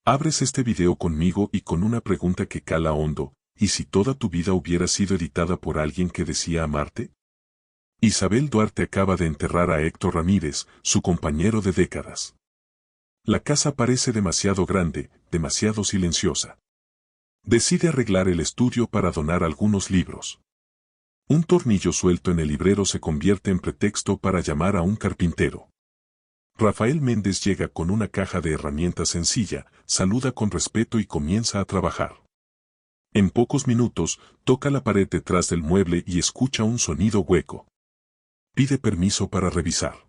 Abres este video conmigo y con una pregunta que cala hondo: ¿y si toda tu vida hubiera sido editada por alguien que decía amarte? Isabel Duarte acaba de enterrar a Héctor Ramírez, su compañero de décadas. La casa parece demasiado grande, demasiado silenciosa. Decide arreglar el estudio para donar algunos libros. Un tornillo suelto en el librero se convierte en pretexto para llamar a un carpintero. Rafael Méndez llega con una caja de herramientas sencilla, saluda con respeto y comienza a trabajar. En pocos minutos, toca la pared detrás del mueble y escucha un sonido hueco. Pide permiso para revisar.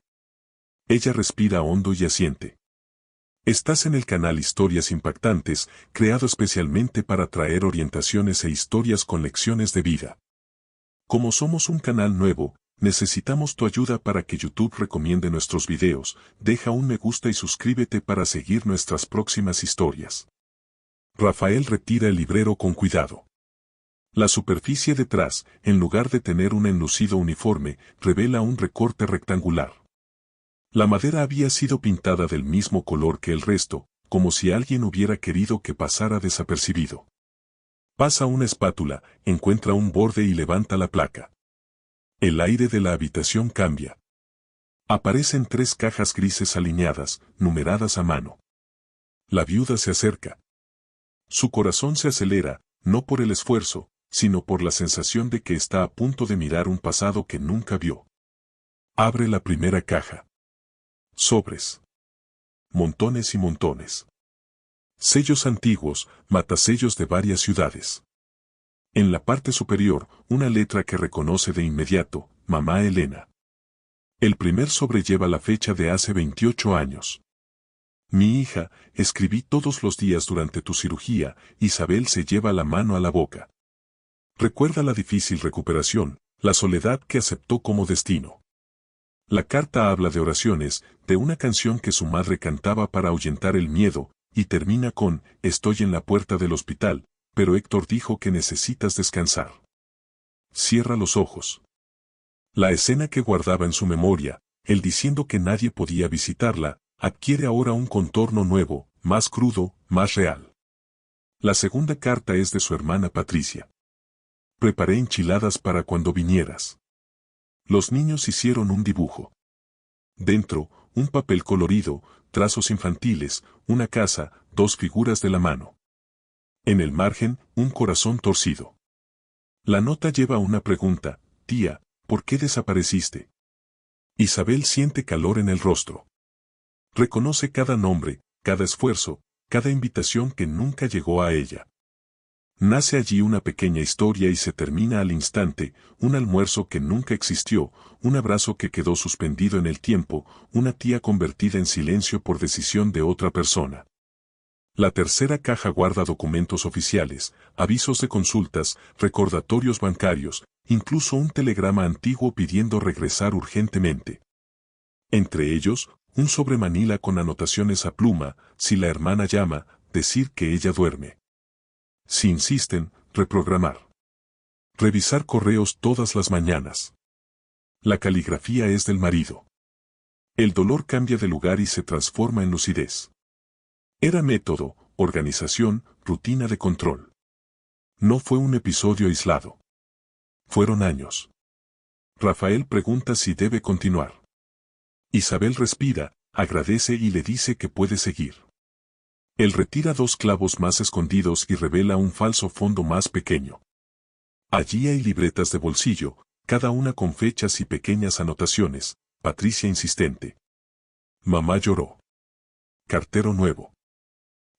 Ella respira hondo y asiente. Estás en el canal Historias Impactantes, creado especialmente para traer orientaciones e historias con lecciones de vida. Como somos un canal nuevo, necesitamos tu ayuda para que YouTube recomiende nuestros videos. Deja un me gusta y suscríbete para seguir nuestras próximas historias. Rafael retira el librero con cuidado. La superficie detrás, en lugar de tener un enlucido uniforme, revela un recorte rectangular. La madera había sido pintada del mismo color que el resto, como si alguien hubiera querido que pasara desapercibido. Pasa una espátula, encuentra un borde y levanta la placa. El aire de la habitación cambia. Aparecen 3 cajas grises alineadas, numeradas a mano. La viuda se acerca. Su corazón se acelera, no por el esfuerzo, sino por la sensación de que está a punto de mirar un pasado que nunca vio. Abre la primera caja. Sobres. Montones y montones. Sellos antiguos, matasellos de varias ciudades. En la parte superior, una letra que reconoce de inmediato: Mamá Elena. El primer sobre lleva la fecha de hace 28 años. Mi hija, escribí todos los días durante tu cirugía. Isabel se lleva la mano a la boca. Recuerda la difícil recuperación, la soledad que aceptó como destino. La carta habla de oraciones, de una canción que su madre cantaba para ahuyentar el miedo, y termina con: estoy en la puerta del hospital, pero Héctor dijo que necesitas descansar. Cierra los ojos. La escena que guardaba en su memoria, él diciendo que nadie podía visitarla, adquiere ahora un contorno nuevo, más crudo, más real. La segunda carta es de su hermana Patricia. Preparé enchiladas para cuando vinieras. Los niños hicieron un dibujo. Dentro, un papel colorido, trazos infantiles, una casa, 2 figuras de la mano. En el margen, un corazón torcido. La nota lleva una pregunta: tía, ¿por qué desapareciste? Isabel siente calor en el rostro. Reconoce cada nombre, cada esfuerzo, cada invitación que nunca llegó a ella. Nace allí una pequeña historia y se termina al instante: un almuerzo que nunca existió, un abrazo que quedó suspendido en el tiempo, una tía convertida en silencio por decisión de otra persona. La tercera caja guarda documentos oficiales, avisos de consultas, recordatorios bancarios, incluso un telegrama antiguo pidiendo regresar urgentemente. Entre ellos, un sobre manila con anotaciones a pluma: si la hermana llama, decir que ella duerme. Si insisten, reprogramar. Revisar correos todas las mañanas. La caligrafía es del marido. El dolor cambia de lugar y se transforma en lucidez. Era método, organización, rutina de control. No fue un episodio aislado. Fueron años. Rafael pregunta si debe continuar. Isabel respira, agradece y le dice que puede seguir. Él retira 2 clavos más escondidos y revela un falso fondo más pequeño. Allí hay libretas de bolsillo, cada una con fechas y pequeñas anotaciones. Patricia insistente. Mamá lloró. Cartero nuevo.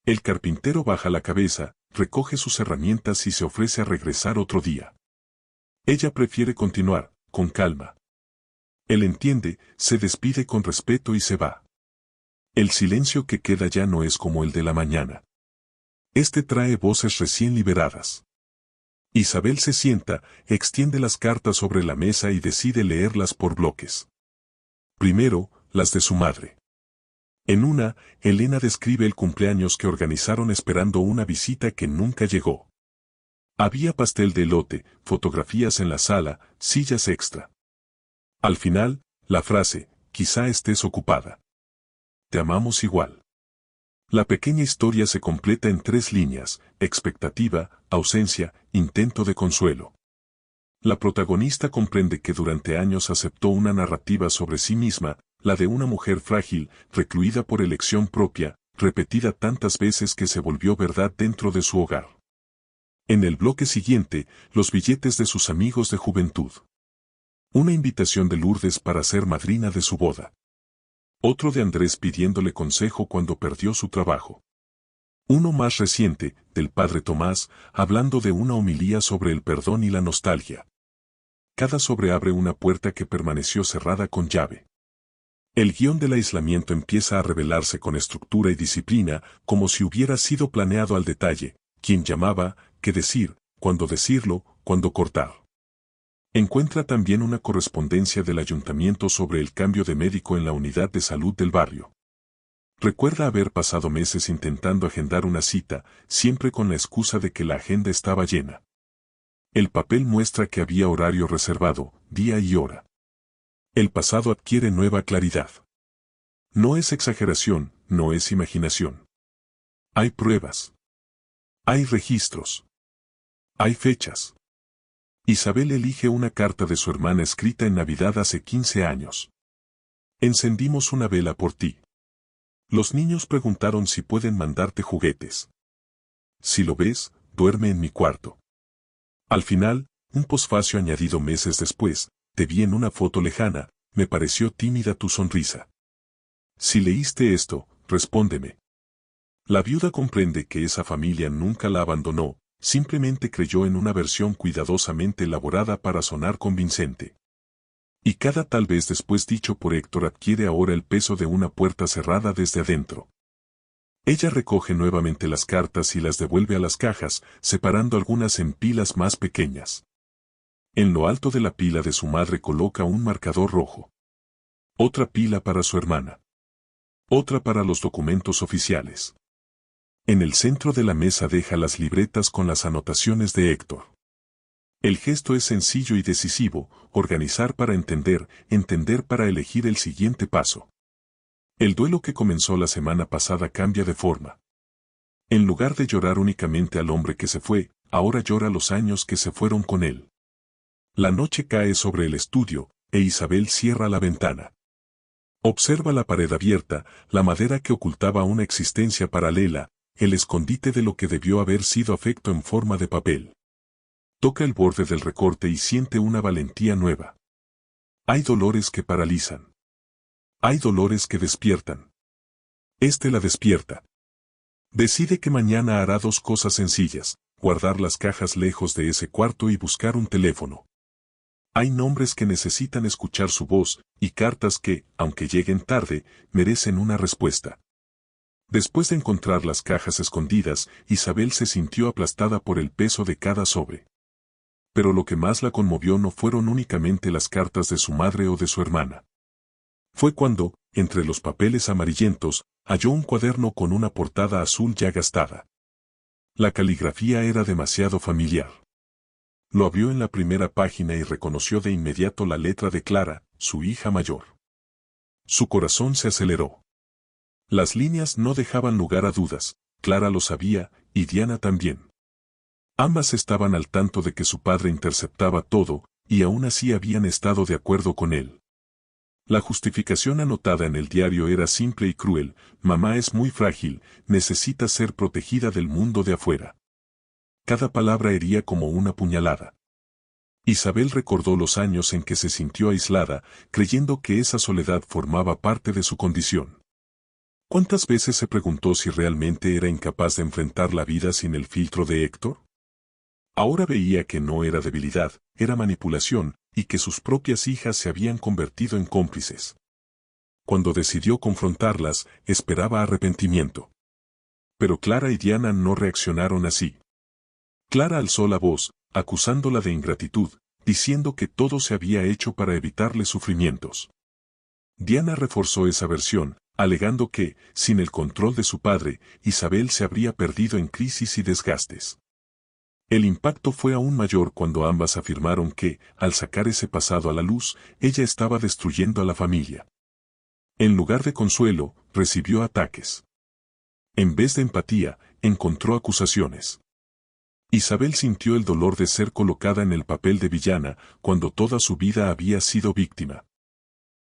El carpintero baja la cabeza, recoge sus herramientas y se ofrece a regresar otro día. Ella prefiere continuar, con calma. Él entiende, se despide con respeto y se va. El silencio que queda ya no es como el de la mañana. Este trae voces recién liberadas. Isabel se sienta, extiende las cartas sobre la mesa y decide leerlas por bloques. Primero, las de su madre. En una, Elena describe el cumpleaños que organizaron esperando una visita que nunca llegó. Había pastel de elote, fotografías en la sala, sillas extra. Al final, la frase: quizá estés ocupada. Te amamos igual. La pequeña historia se completa en 3 líneas: expectativa, ausencia, intento de consuelo. La protagonista comprende que durante años aceptó una narrativa sobre sí misma, la de una mujer frágil, recluida por elección propia, repetida tantas veces que se volvió verdad dentro de su hogar. En el bloque siguiente, los billetes de sus amigos de juventud. Una invitación de Lourdes para ser madrina de su boda. Otro de Andrés pidiéndole consejo cuando perdió su trabajo. Uno más reciente, del padre Tomás, hablando de una homilía sobre el perdón y la nostalgia. Cada sobre abre una puerta que permaneció cerrada con llave. El guión del aislamiento empieza a revelarse con estructura y disciplina, como si hubiera sido planeado al detalle: quién llamaba, qué decir, cuándo decirlo, cuándo cortar. Encuentra también una correspondencia del ayuntamiento sobre el cambio de médico en la unidad de salud del barrio. Recuerda haber pasado meses intentando agendar una cita, siempre con la excusa de que la agenda estaba llena. El papel muestra que había horario reservado, día y hora. El pasado adquiere nueva claridad. No es exageración, no es imaginación. Hay pruebas. Hay registros. Hay fechas. Isabel elige una carta de su hermana escrita en Navidad hace 15 años. Encendimos una vela por ti. Los niños preguntaron si pueden mandarte juguetes. Si lo ves, duerme en mi cuarto. Al final, un posfacio añadido meses después: te vi en una foto lejana, me pareció tímida tu sonrisa. Si leíste esto, respóndeme. La viuda comprende que esa familia nunca la abandonó, simplemente creyó en una versión cuidadosamente elaborada para sonar convincente. Y cada tal vez después dicho por Héctor adquiere ahora el peso de una puerta cerrada desde adentro. Ella recoge nuevamente las cartas y las devuelve a las cajas, separando algunas en pilas más pequeñas. En lo alto de la pila de su madre coloca un marcador rojo. Otra pila para su hermana. Otra para los documentos oficiales. En el centro de la mesa deja las libretas con las anotaciones de Héctor. El gesto es sencillo y decisivo: organizar para entender, entender para elegir el siguiente paso. El duelo que comenzó la semana pasada cambia de forma. En lugar de llorar únicamente al hombre que se fue, ahora llora los años que se fueron con él. La noche cae sobre el estudio, e Isabel cierra la ventana. Observa la pared abierta, la madera que ocultaba una existencia paralela, el escondite de lo que debió haber sido afecto en forma de papel. Toca el borde del recorte y siente una valentía nueva. Hay dolores que paralizan. Hay dolores que despiertan. Este la despierta. Decide que mañana hará 2 cosas sencillas: guardar las cajas lejos de ese cuarto y buscar un teléfono. Hay nombres que necesitan escuchar su voz, y cartas que, aunque lleguen tarde, merecen una respuesta. Después de encontrar las cajas escondidas, Isabel se sintió aplastada por el peso de cada sobre. Pero lo que más la conmovió no fueron únicamente las cartas de su madre o de su hermana. Fue cuando, entre los papeles amarillentos, halló un cuaderno con una portada azul ya gastada. La caligrafía era demasiado familiar. Lo abrió en la primera página y reconoció de inmediato la letra de Clara, su hija mayor. Su corazón se aceleró. Las líneas no dejaban lugar a dudas: Clara lo sabía, y Diana también. Ambas estaban al tanto de que su padre interceptaba todo, y aún así habían estado de acuerdo con él. La justificación anotada en el diario era simple y cruel: mamá es muy frágil, necesita ser protegida del mundo de afuera. Cada palabra hería como una puñalada. Isabel recordó los años en que se sintió aislada, creyendo que esa soledad formaba parte de su condición. ¿Cuántas veces se preguntó si realmente era incapaz de enfrentar la vida sin el filtro de Héctor? Ahora veía que no era debilidad, era manipulación, y que sus propias hijas se habían convertido en cómplices. Cuando decidió confrontarlas, esperaba arrepentimiento. Pero Clara y Diana no reaccionaron así. Clara alzó la voz, acusándola de ingratitud, diciendo que todo se había hecho para evitarle sufrimientos. Diana reforzó esa versión, alegando que, sin el control de su padre, Isabel se habría perdido en crisis y desgastes. El impacto fue aún mayor cuando ambas afirmaron que, al sacar ese pasado a la luz, ella estaba destruyendo a la familia. En lugar de consuelo, recibió ataques. En vez de empatía, encontró acusaciones. Isabel sintió el dolor de ser colocada en el papel de villana cuando toda su vida había sido víctima.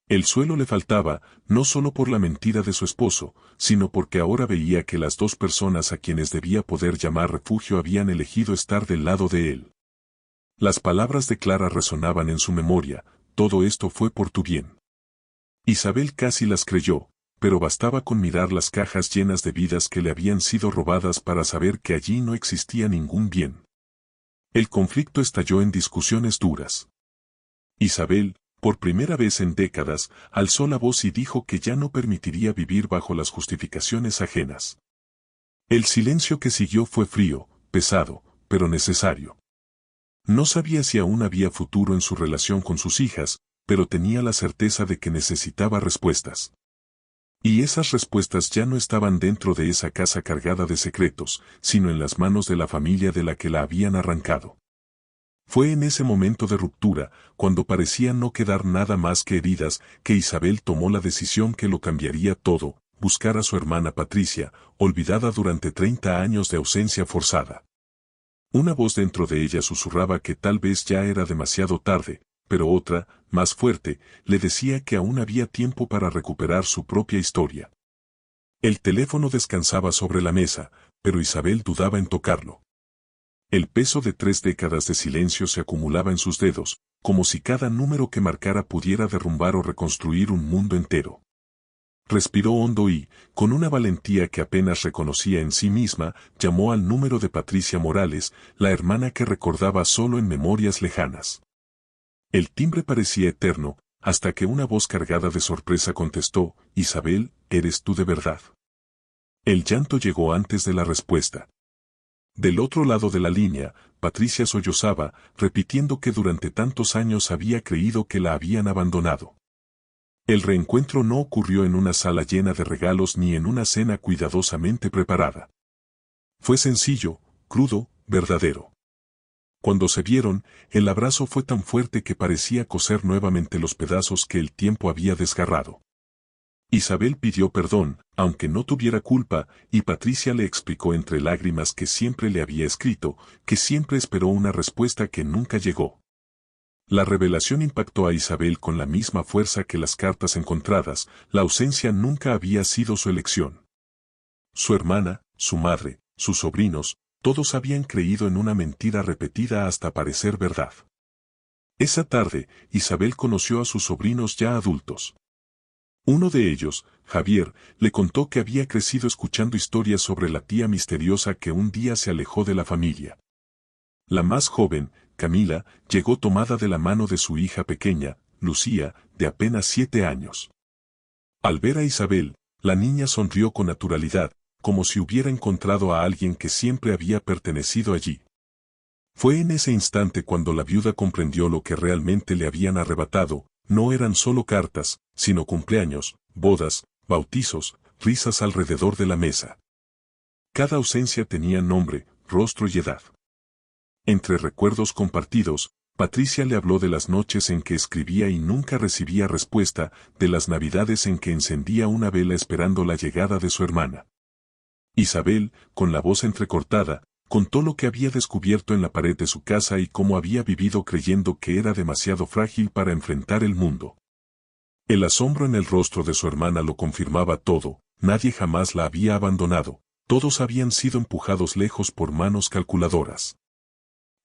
El suelo le faltaba, no solo por la mentira de su esposo, sino porque ahora veía que las dos personas a quienes debía poder llamar refugio habían elegido estar del lado de él. Las palabras de Clara resonaban en su memoria: todo esto fue por tu bien. Isabel casi las creyó, pero bastaba con mirar las cajas llenas de vidas que le habían sido robadas para saber que allí no existía ningún bien. El conflicto estalló en discusiones duras. Isabel, por primera vez en décadas, alzó la voz y dijo que ya no permitiría vivir bajo las justificaciones ajenas. El silencio que siguió fue frío, pesado, pero necesario. No sabía si aún había futuro en su relación con sus hijas, pero tenía la certeza de que necesitaba respuestas. Y esas respuestas ya no estaban dentro de esa casa cargada de secretos, sino en las manos de la familia de la que la habían arrancado. Fue en ese momento de ruptura, cuando parecía no quedar nada más que heridas, que Isabel tomó la decisión que lo cambiaría todo: buscar a su hermana Patricia, olvidada durante 30 años de ausencia forzada. Una voz dentro de ella susurraba que tal vez ya era demasiado tarde, pero otra, más fuerte, le decía que aún había tiempo para recuperar su propia historia. El teléfono descansaba sobre la mesa, pero Isabel dudaba en tocarlo. El peso de 3 décadas de silencio se acumulaba en sus dedos, como si cada número que marcara pudiera derrumbar o reconstruir un mundo entero. Respiró hondo y, con una valentía que apenas reconocía en sí misma, llamó al número de Patricia Morales, la hermana que recordaba solo en memorias lejanas. El timbre parecía eterno, hasta que una voz cargada de sorpresa contestó: Isabel, ¿eres tú de verdad? El llanto llegó antes de la respuesta. Del otro lado de la línea, Patricia sollozaba, repitiendo que durante tantos años había creído que la habían abandonado. El reencuentro no ocurrió en una sala llena de regalos ni en una cena cuidadosamente preparada. Fue sencillo, crudo, verdadero. Cuando se vieron, el abrazo fue tan fuerte que parecía coser nuevamente los pedazos que el tiempo había desgarrado. Isabel pidió perdón, aunque no tuviera culpa, y Patricia le explicó entre lágrimas que siempre le había escrito, que siempre esperó una respuesta que nunca llegó. La revelación impactó a Isabel con la misma fuerza que las cartas encontradas: la ausencia nunca había sido su elección. Su hermana, su madre, sus sobrinos, todos habían creído en una mentira repetida hasta parecer verdad. Esa tarde, Isabel conoció a sus sobrinos ya adultos. Uno de ellos, Javier, le contó que había crecido escuchando historias sobre la tía misteriosa que un día se alejó de la familia. La más joven, Camila, llegó tomada de la mano de su hija pequeña, Lucía, de apenas 7 años. Al ver a Isabel, la niña sonrió con naturalidad, como si hubiera encontrado a alguien que siempre había pertenecido allí. Fue en ese instante cuando la viuda comprendió lo que realmente le habían arrebatado: no eran solo cartas, sino cumpleaños, bodas, bautizos, risas alrededor de la mesa. Cada ausencia tenía nombre, rostro y edad. Entre recuerdos compartidos, Patricia le habló de las noches en que escribía y nunca recibía respuesta, de las navidades en que encendía una vela esperando la llegada de su hermana. Isabel, con la voz entrecortada, contó lo que había descubierto en la pared de su casa y cómo había vivido creyendo que era demasiado frágil para enfrentar el mundo. El asombro en el rostro de su hermana lo confirmaba todo: nadie jamás la había abandonado, todos habían sido empujados lejos por manos calculadoras.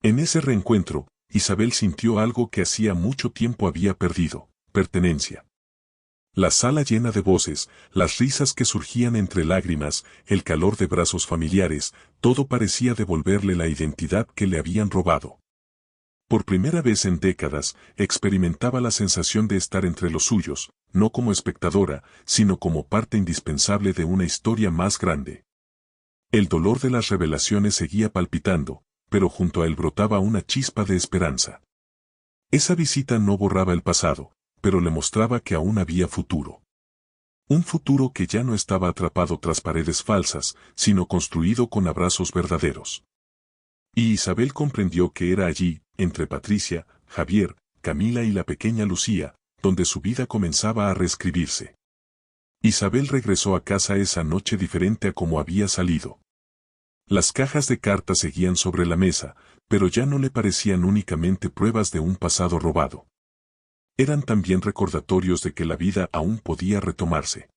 En ese reencuentro, Isabel sintió algo que hacía mucho tiempo había perdido: pertenencia. La sala llena de voces, las risas que surgían entre lágrimas, el calor de brazos familiares, todo parecía devolverle la identidad que le habían robado. Por primera vez en décadas, experimentaba la sensación de estar entre los suyos, no como espectadora, sino como parte indispensable de una historia más grande. El dolor de las revelaciones seguía palpitando, pero junto a él brotaba una chispa de esperanza. Esa visita no borraba el pasado, pero le mostraba que aún había futuro. Un futuro que ya no estaba atrapado tras paredes falsas, sino construido con abrazos verdaderos. Y Isabel comprendió que era allí, entre Patricia, Javier, Camila y la pequeña Lucía, donde su vida comenzaba a reescribirse. Isabel regresó a casa esa noche diferente a como había salido. Las cajas de cartas seguían sobre la mesa, pero ya no le parecían únicamente pruebas de un pasado robado. Eran también recordatorios de que la vida aún podía retomarse.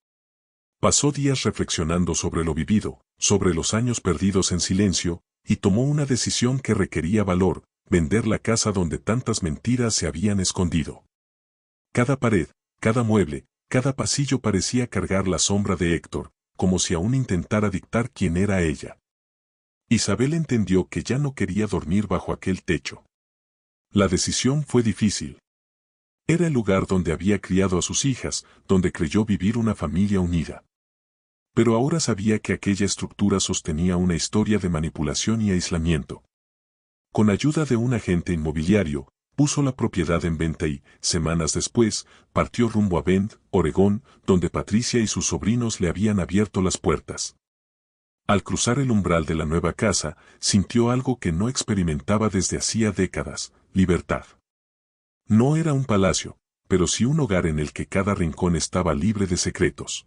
Pasó días reflexionando sobre lo vivido, sobre los años perdidos en silencio, y tomó una decisión que requería valor: vender la casa donde tantas mentiras se habían escondido. Cada pared, cada mueble, cada pasillo parecía cargar la sombra de Héctor, como si aún intentara dictar quién era ella. Isabel entendió que ya no quería dormir bajo aquel techo. La decisión fue difícil. Era el lugar donde había criado a sus hijas, donde creyó vivir una familia unida. Pero ahora sabía que aquella estructura sostenía una historia de manipulación y aislamiento. Con ayuda de un agente inmobiliario, puso la propiedad en venta y, semanas después, partió rumbo a Bend, Oregón, donde Patricia y sus sobrinos le habían abierto las puertas. Al cruzar el umbral de la nueva casa, sintió algo que no experimentaba desde hacía décadas: libertad. No era un palacio, pero sí un hogar en el que cada rincón estaba libre de secretos.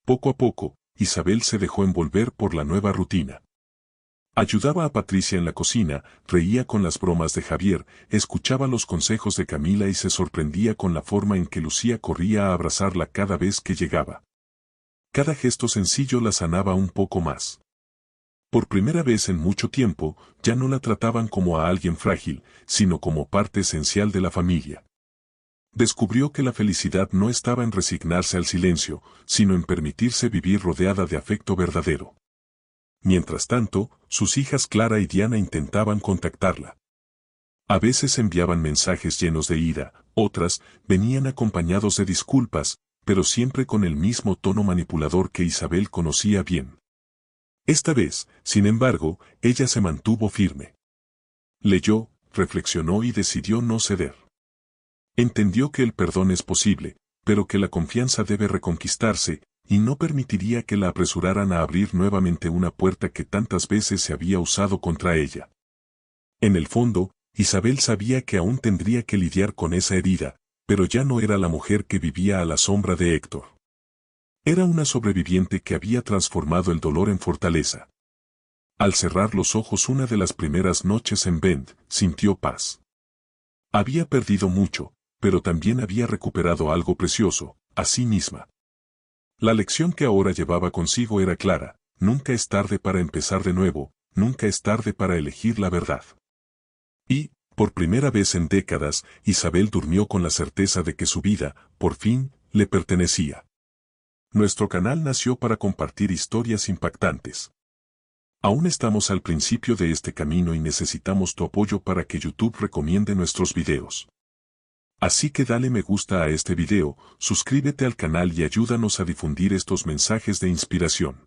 Poco a poco, Isabel se dejó envolver por la nueva rutina. Ayudaba a Patricia en la cocina, reía con las bromas de Javier, escuchaba los consejos de Camila y se sorprendía con la forma en que Lucía corría a abrazarla cada vez que llegaba. Cada gesto sencillo la sanaba un poco más. Por primera vez en mucho tiempo, ya no la trataban como a alguien frágil, sino como parte esencial de la familia. Descubrió que la felicidad no estaba en resignarse al silencio, sino en permitirse vivir rodeada de afecto verdadero. Mientras tanto, sus hijas Clara y Diana intentaban contactarla. A veces enviaban mensajes llenos de ira, otras venían acompañados de disculpas, pero siempre con el mismo tono manipulador que Isabel conocía bien. Esta vez, sin embargo, ella se mantuvo firme. Leyó, reflexionó y decidió no ceder. Entendió que el perdón es posible, pero que la confianza debe reconquistarse, y no permitiría que la apresuraran a abrir nuevamente una puerta que tantas veces se había usado contra ella. En el fondo, Isabel sabía que aún tendría que lidiar con esa herida, pero ya no era la mujer que vivía a la sombra de Héctor. Era una sobreviviente que había transformado el dolor en fortaleza. Al cerrar los ojos una de las primeras noches en Bend, sintió paz. Había perdido mucho, pero también había recuperado algo precioso: a sí misma. La lección que ahora llevaba consigo era clara: nunca es tarde para empezar de nuevo, nunca es tarde para elegir la verdad. Y, por primera vez en décadas, Isabel durmió con la certeza de que su vida, por fin, le pertenecía. Nuestro canal nació para compartir historias impactantes. Aún estamos al principio de este camino y necesitamos tu apoyo para que YouTube recomiende nuestros videos. Así que dale me gusta a este video, suscríbete al canal y ayúdanos a difundir estos mensajes de inspiración.